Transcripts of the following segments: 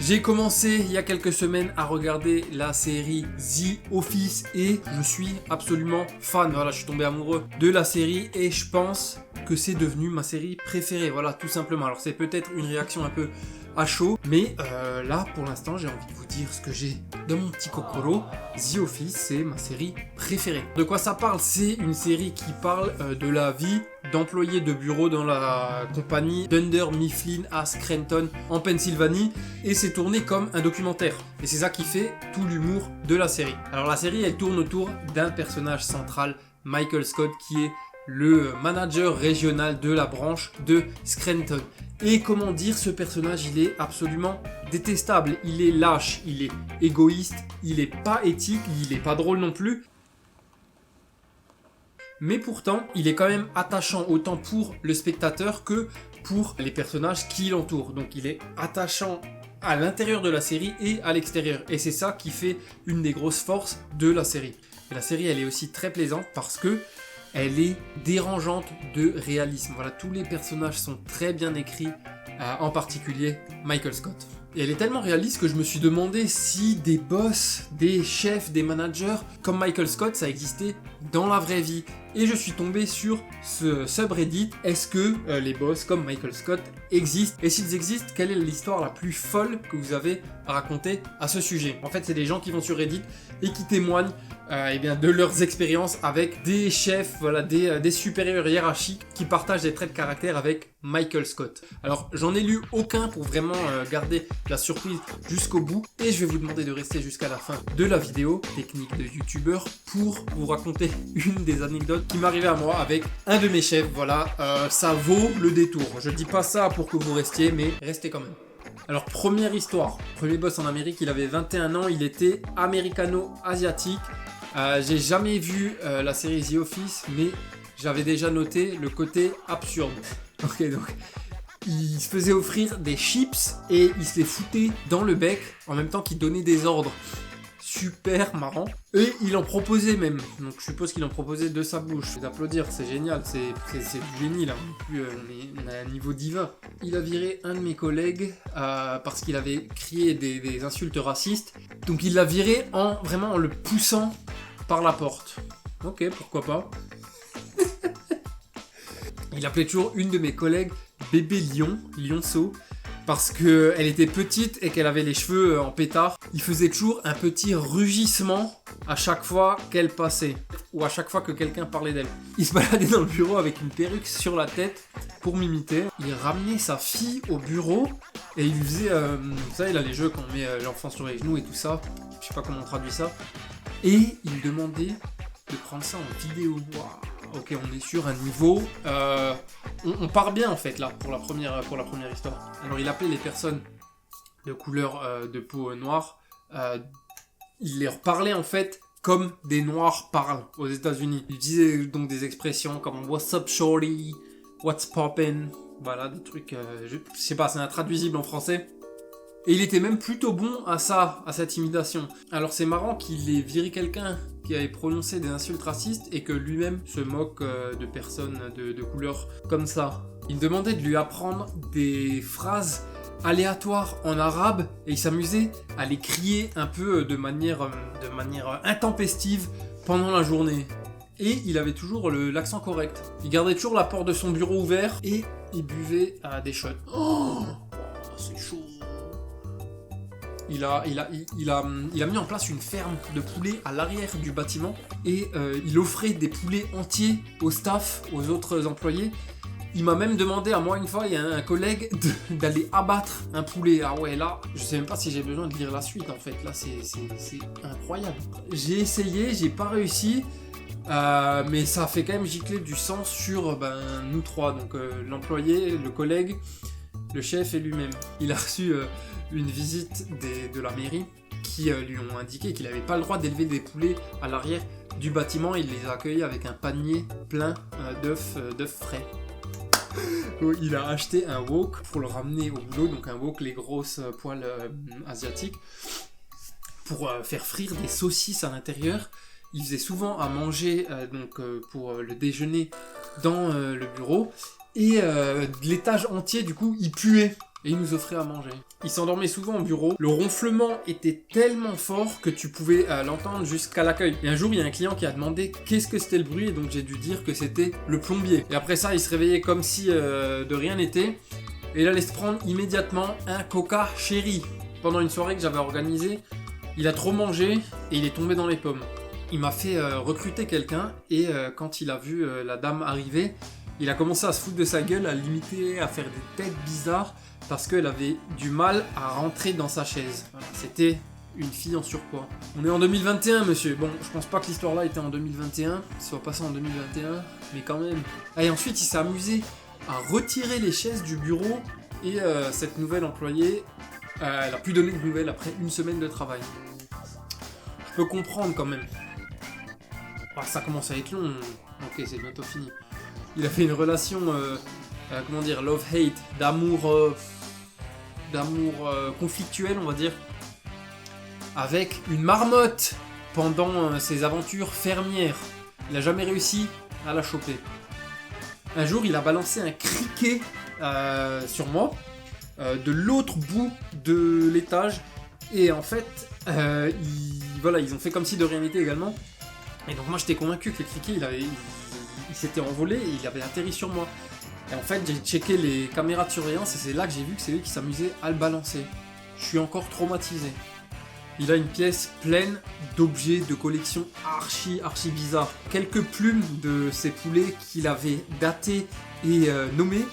J'ai commencé il y a quelques semaines à regarder la série The Office et je suis absolument fan. Voilà, je suis tombé amoureux de la série et je pense que c'est devenu ma série préférée. Voilà, tout simplement. Alors c'est peut-être une réaction un peu à chaud, mais là pour l'instant j'ai envie de vous dire ce que j'ai dans mon petit kokoro. The Office, c'est ma série préférée. De quoi ça parle? C'est une série qui parle de la vie d'employés de bureau dans la compagnie Dunder Mifflin à Scranton en Pennsylvanie, et c'est tourné comme un documentaire. Et c'est ça qui fait tout l'humour de la série. Alors la série elle tourne autour d'un personnage central, Michael Scott, qui est le manager régional de la branche de Scranton. Et comment dire, ce personnage, il est absolument détestable. Il est lâche, il est égoïste, il est pas éthique, il est pas drôle non plus. Mais pourtant, il est quand même attachant autant pour le spectateur que pour les personnages qui l'entourent. Donc il est attachant à l'intérieur de la série et à l'extérieur. Et c'est ça qui fait une des grosses forces de la série. Et la série, elle est aussi très plaisante parce que elle est dérangeante de réalisme. Voilà, tous les personnages sont très bien écrits, en particulier Michael Scott. Et elle est tellement réaliste que je me suis demandé si des boss, des chefs, des managers comme Michael Scott, ça existait dans la vraie vie. Et je suis tombé sur ce subreddit. Est-ce que les boss comme Michael Scott existent? Et s'ils existent, quelle est l'histoire la plus folle que vous avez à raconter à ce sujet? En fait, c'est des gens qui vont sur Reddit et qui témoignent de leurs expériences avec des chefs, voilà, des supérieurs hiérarchiques qui partagent des traits de caractère avec Michael Scott. Alors, j'en ai lu aucun pour vraiment garder la surprise jusqu'au bout, et je vais vous demander de rester jusqu'à la fin de la vidéo, technique de youtubeur, pour vous raconter une des anecdotes qui m'arrivait à moi avec un de mes chefs. Voilà, ça vaut le détour. Je dis pas ça pour que vous restiez, mais restez quand même. Alors, première histoire. Premier boss en Amérique, il avait 21 ans, il était américano-asiatique. J'ai jamais vu la série The Office, mais j'avais déjà noté le côté absurde. Ok, donc il se faisait offrir des chips et il se les foutait dans le bec en même temps qu'il donnait des ordres. Super marrant. Et il en proposait même. Donc je suppose qu'il en proposait de sa bouche. C'est d'applaudir, c'est génial, c'est du génie là. On a un niveau divin. Il a viré un de mes collègues parce qu'il avait crié des insultes racistes. Donc il l'a viré en le poussant par la porte. Ok, pourquoi pas. Il appelait toujours une de mes collègues bébé lion, lionceau, parce qu'elle était petite et qu'elle avait les cheveux en pétard. Il faisait toujours un petit rugissement à chaque fois qu'elle passait, ou à chaque fois que quelqu'un parlait d'elle. Il se baladait dans le bureau avec une perruque sur la tête pour m'imiter. Il ramenait sa fille au bureau et il lui faisait... vous savez là, les jeux quand on met l'enfant sur les genoux et tout ça, je sais pas comment on traduit ça. Et il me demandait de prendre ça en vidéo. Waouh. Ok, on est sur un niveau... on part bien en fait là pour la première histoire. Alors il appelait les personnes de couleur de peau noire. Il leur parlait en fait comme des noirs parlent aux États-Unis. Il disait donc des expressions comme What's up shorty, What's poppin'. Voilà, des trucs... je sais pas, c'est intraduisible en français. Et il était même plutôt bon à ça, à cette imitation. Alors c'est marrant qu'il ait viré quelqu'un qui avait prononcé des insultes racistes et que lui-même se moque de personnes de couleur comme ça. Il me demandait de lui apprendre des phrases aléatoires en arabe et il s'amusait à les crier un peu de manière intempestive pendant la journée. Et il avait toujours l'accent correct. Il gardait toujours la porte de son bureau ouverte et il buvait des shots. Oh, c'est chaud. Il a mis en place une ferme de poulets à l'arrière du bâtiment et il offrait des poulets entiers au staff, aux autres employés. Il m'a même demandé à moi une fois, il y a un collègue, d'aller abattre un poulet. Ah ouais, là, je sais même pas si j'ai besoin de lire la suite en fait. Là, c'est incroyable. J'ai essayé, j'ai pas réussi. Mais ça a fait quand même gicler du sang sur nous trois. Donc l'employé, le collègue, le chef et lui-même. Il a reçu... une visite de la mairie qui lui ont indiqué qu'il n'avait pas le droit d'élever des poulets à l'arrière du bâtiment. Il les a accueillis avec un panier plein d'œufs frais. Il a acheté un wok pour le ramener au boulot, donc un wok, les grosses poêles asiatiques, pour faire frire des saucisses à l'intérieur. Il faisait souvent à manger pour le déjeuner dans le bureau, et l'étage entier du coup il puait. et il nous offrait à manger. Il s'endormait souvent au bureau. Le ronflement était tellement fort que tu pouvais l'entendre jusqu'à l'accueil. Et un jour, il y a un client qui a demandé qu'est-ce que c'était le bruit, et donc j'ai dû dire que c'était le plombier. Et après ça, il se réveillait comme si de rien n'était, et il allait se prendre immédiatement un Coca Cherry. Pendant une soirée que j'avais organisée, il a trop mangé et il est tombé dans les pommes. Il m'a fait recruter quelqu'un, et quand il a vu la dame arriver, il a commencé à se foutre de sa gueule, à l'imiter, à faire des têtes bizarres, parce qu'elle avait du mal à rentrer dans sa chaise. Voilà, c'était une fille en surpoids. On est en 2021, monsieur. Bon, je pense pas que l'histoire là était en 2021, soit passé en 2021, mais quand même. Et ensuite, il s'est amusé à retirer les chaises du bureau, et cette nouvelle employée, elle a pu donner de nouvelles après une semaine de travail. Je peux comprendre quand même. Ah, ça commence à être long. Ok, c'est bientôt fini. Il a fait une relation, comment dire, love-hate, d'amour conflictuel, on va dire, avec une marmotte pendant ses aventures fermières. Il n'a jamais réussi à la choper. Un jour, il a balancé un criquet sur moi, de l'autre bout de l'étage, et en fait, ils ont fait comme si de rien n'était également. Et donc moi, j'étais convaincu que le criquet, il s'était envolé et il avait atterri sur moi. Et en fait, j'ai checké les caméras de surveillance et c'est là que j'ai vu que c'est lui qui s'amusait à le balancer. Je suis encore traumatisé. Il a une pièce pleine d'objets de collection archi bizarres. Quelques plumes de ses poulets qu'il avait datés et nommés.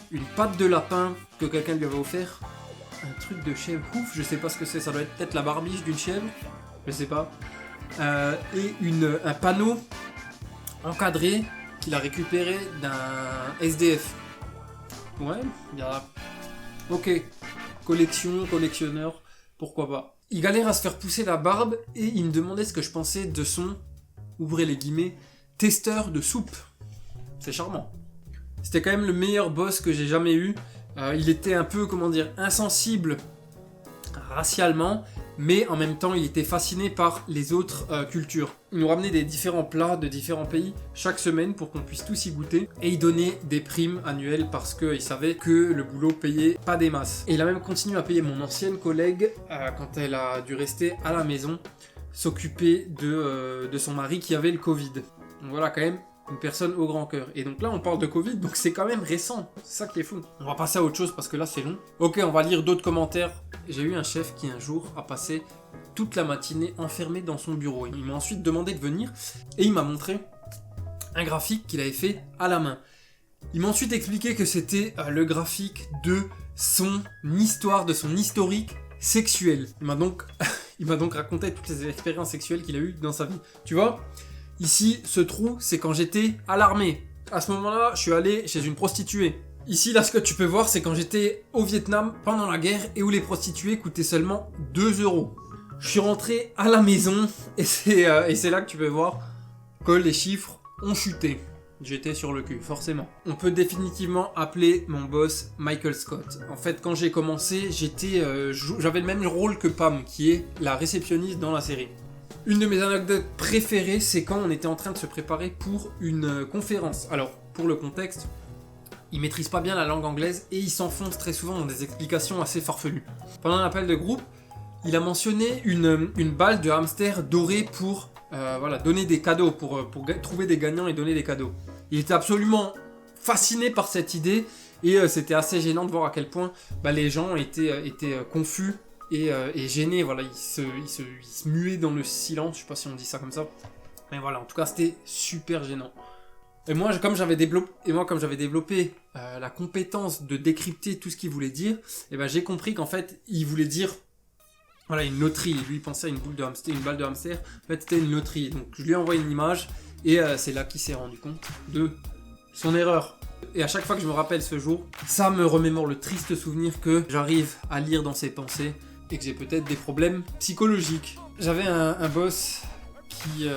Une patte de lapin que quelqu'un lui avait offert. Un truc de chèvre ouf, je sais pas ce que c'est. Ça doit être peut-être la barbiche d'une chèvre. Je sais pas. Et un panneau encadré qu'il a récupéré d'un SDF. Ouais, il y a... Ok, collectionneur, pourquoi pas. Il galère à se faire pousser la barbe et il me demandait ce que je pensais de son, ouvrez les guillemets, testeur de soupe. C'est charmant. C'était quand même le meilleur boss que j'ai jamais eu. Il était un peu, comment dire, insensible racialement, mais en même temps il était fasciné par les autres cultures. Il nous ramenait des différents plats de différents pays chaque semaine pour qu'on puisse tous y goûter, et il donnait des primes annuelles parce qu'il savait que le boulot payait pas des masses. Et il a même continué à payer mon ancienne collègue quand elle a dû rester à la maison s'occuper de son mari qui avait le Covid. Donc voilà, quand même une personne au grand cœur. Et donc là on parle de Covid, donc c'est quand même récent, c'est ça qui est fou. On va passer à autre chose parce que là c'est long. Ok, on va lire d'autres commentaires. J'ai eu un chef qui un jour a passé toute la matinée enfermé dans son bureau. Il m'a ensuite demandé de venir et il m'a montré un graphique qu'il avait fait à la main. Il m'a ensuite expliqué que c'était le graphique de son histoire, de son historique sexuel. Il m'a donc raconté toutes les expériences sexuelles qu'il a eues dans sa vie. Tu vois ? Ici, ce trou, c'est quand j'étais à l'armée. À ce moment-là, je suis allé chez une prostituée. Ici, là, ce que tu peux voir, c'est quand j'étais au Vietnam pendant la guerre et où les prostituées coûtaient seulement 2 €. Je suis rentré à la maison et c'est là que tu peux voir que les chiffres ont chuté. J'étais sur le cul, forcément. On peut définitivement appeler mon boss Michael Scott. En fait, quand j'ai commencé, j'avais le même rôle que Pam, qui est la réceptionniste dans la série. Une de mes anecdotes préférées, c'est quand on était en train de se préparer pour une conférence. Alors, pour le contexte, il maîtrise pas bien la langue anglaise et il s'enfonce très souvent dans des explications assez farfelues. Pendant un appel de groupe, il a mentionné une balle de hamster dorée pour donner des cadeaux, pour trouver des gagnants et donner des cadeaux. Il était absolument fasciné par cette idée et c'était assez gênant de voir à quel point les gens étaient confus et gênés. Voilà, ils se muaient dans le silence, je sais pas si on dit ça comme ça. Mais voilà, en tout cas, c'était super gênant. Et moi, comme j'avais développé la compétence de décrypter tout ce qu'il voulait dire, j'ai compris qu'en fait, il voulait dire une loterie. Lui, il pensait à une balle de hamster. En fait, c'était une loterie. Donc, je lui ai envoyé une image et c'est là qu'il s'est rendu compte de son erreur. Et à chaque fois que je me rappelle ce jour, ça me remémore le triste souvenir que j'arrive à lire dans ses pensées et que j'ai peut-être des problèmes psychologiques. J'avais un boss qui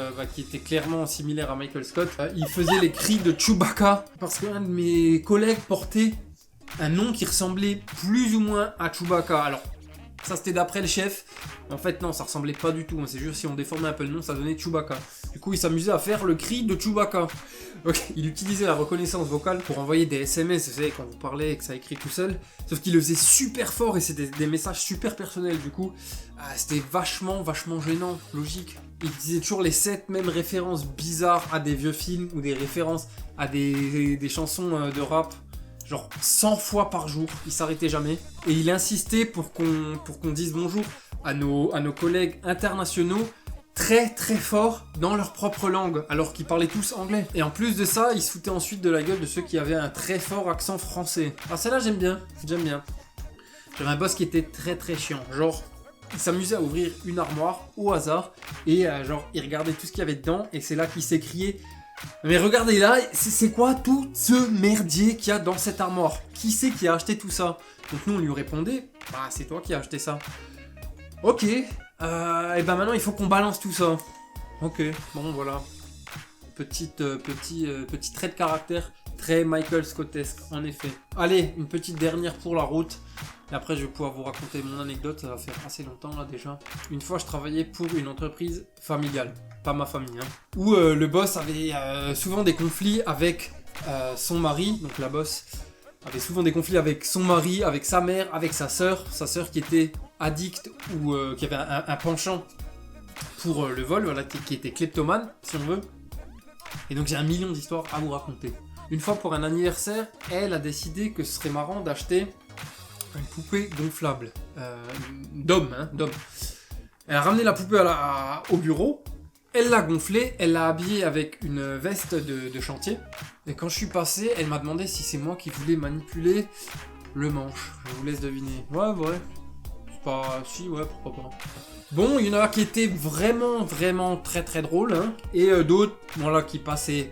était clairement similaire à Michael Scott. Il faisait les cris de Chewbacca parce qu'un de mes collègues portait un nom qui ressemblait plus ou moins à Chewbacca. Alors, Ça c'était d'après le chef. En fait non, ça ressemblait pas du tout. C'est juste si on déformait un peu le nom, ça donnait Chewbacca. Du coup il s'amusait à faire le cri de Chewbacca. Ok, il utilisait la reconnaissance vocale pour envoyer des SMS, vous savez, quand vous parlez et que ça écrit tout seul. Sauf qu'il le faisait super fort et c'était des messages super personnels. Du coup, c'était vachement gênant, logique. Il disait toujours les 7 mêmes références bizarres à des vieux films ou des références à des chansons de rap. Genre 100 fois par jour, il s'arrêtait jamais. Et il insistait pour qu'on dise bonjour à nos collègues internationaux très fort dans leur propre langue, alors qu'ils parlaient tous anglais. Et en plus de ça, il se foutait ensuite de la gueule de ceux qui avaient un très fort accent français. Alors celle-là j'aime bien. J'avais un boss qui était très chiant, genre il s'amusait à ouvrir une armoire au hasard et genre il regardait tout ce qu'il y avait dedans et c'est là qu'il s'écriait: mais regardez là, c'est quoi tout ce merdier qu'il y a dans cette armoire? Qui c'est qui a acheté tout ça? Donc nous on lui répondait: bah c'est toi qui as acheté ça. Ok, et ben maintenant il faut qu'on balance tout ça. Ok, bon voilà. Petit trait de caractère très Michael Scottesque en effet. Allez, une petite dernière pour la route. Et après je vais pouvoir vous raconter mon anecdote, ça va faire assez longtemps là déjà. Une fois je travaillais pour une entreprise familiale, pas ma famille, hein, où le boss avait souvent des conflits avec son mari, donc la boss avait souvent des conflits avec son mari, avec sa mère, avec sa sœur qui était addicte ou qui avait un penchant pour le vol, voilà, qui était kleptomane si on veut. Et donc j'ai un million d'histoires à vous raconter. Une fois pour un anniversaire, elle a décidé que ce serait marrant d'acheter une poupée gonflable d'homme. Elle a ramené la poupée au bureau, elle l'a gonflée, elle l'a habillée avec une veste de chantier. Et quand je suis passé, elle m'a demandé si c'est moi qui voulais manipuler le manche. Je vous laisse deviner. Ouais. C'est pas... Si, ouais, pourquoi pas. Bon, il y en a qui étaient vraiment très drôles, hein, et d'autres, voilà, qui passaient.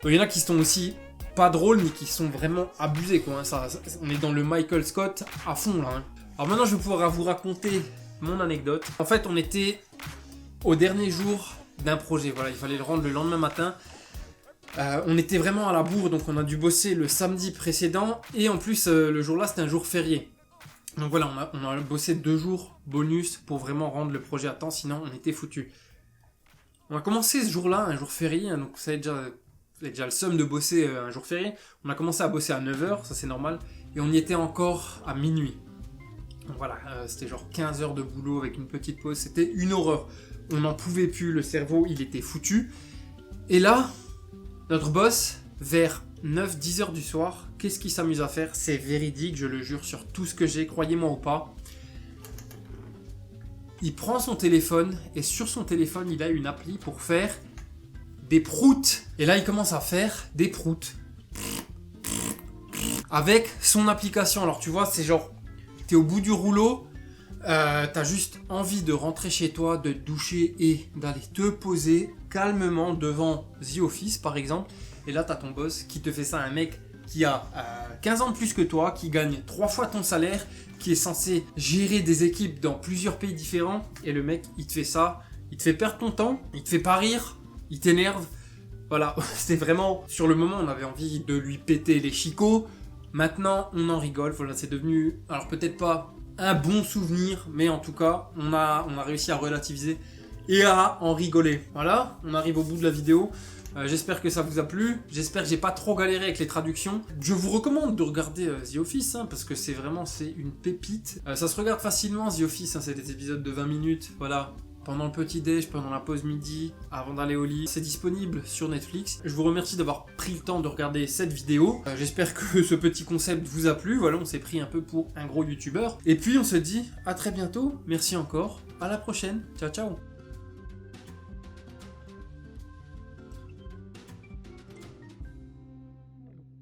Il y en a qui sont aussi pas drôles, mais qui sont vraiment abusés, quoi. Hein. On est dans le Michael Scott à fond, là. Hein. Alors maintenant, je vais pouvoir vous raconter mon anecdote. En fait, on était au dernier jour d'un projet. Voilà, il fallait le rendre le lendemain matin. On était vraiment à la bourre, donc on a dû bosser le samedi précédent. Et en plus, le jour-là, c'était un jour férié. Donc voilà, on a bossé 2 jours bonus pour vraiment rendre le projet à temps, sinon on était foutus. On a commencé ce jour-là, un jour férié, hein, donc vous avez déjà le seum de bosser un jour férié. On a commencé à bosser à 9h, ça c'est normal, et on y était encore à minuit. Donc voilà, c'était genre 15 heures de boulot avec une petite pause, c'était une horreur. On n'en pouvait plus, le cerveau il était foutu. Et là, notre boss, vers 9-10 heures du soir, qu'est-ce qu'il s'amuse à faire? C'est véridique, je le jure sur tout ce que j'ai, croyez-moi ou pas. Il prend son téléphone et sur son téléphone, il a une appli pour faire des proutes. Et là, il commence à faire des proutes. Avec son application. Alors tu vois, c'est genre, t'es au bout du rouleau, t'as juste envie de rentrer chez toi, de te doucher et d'aller te poser calmement devant The Office par exemple. Et là, t'as ton boss qui te fait ça, un mec qui a 15 ans de plus que toi, qui gagne 3 fois ton salaire, qui est censé gérer des équipes dans plusieurs pays différents. Et le mec, il te fait ça, il te fait perdre ton temps, il te fait pas rire, il t'énerve. Voilà, c'était vraiment... Sur le moment, on avait envie de lui péter les chicots. Maintenant, on en rigole. Voilà, c'est devenu... Alors peut-être pas un bon souvenir, mais en tout cas, on a réussi à relativiser et à en rigoler. Voilà, on arrive au bout de la vidéo. J'espère que ça vous a plu, j'espère que j'ai pas trop galéré avec les traductions. Je vous recommande de regarder The Office, hein, parce que c'est une pépite. Ça se regarde facilement The Office, hein, c'est des épisodes de 20 minutes, voilà. Pendant le petit déj, pendant la pause midi, avant d'aller au lit. C'est disponible sur Netflix. Je vous remercie d'avoir pris le temps de regarder cette vidéo. J'espère que ce petit concept vous a plu. Voilà, on s'est pris un peu pour un gros youtubeur. Et puis on se dit à très bientôt. Merci encore. À la prochaine. Ciao, ciao.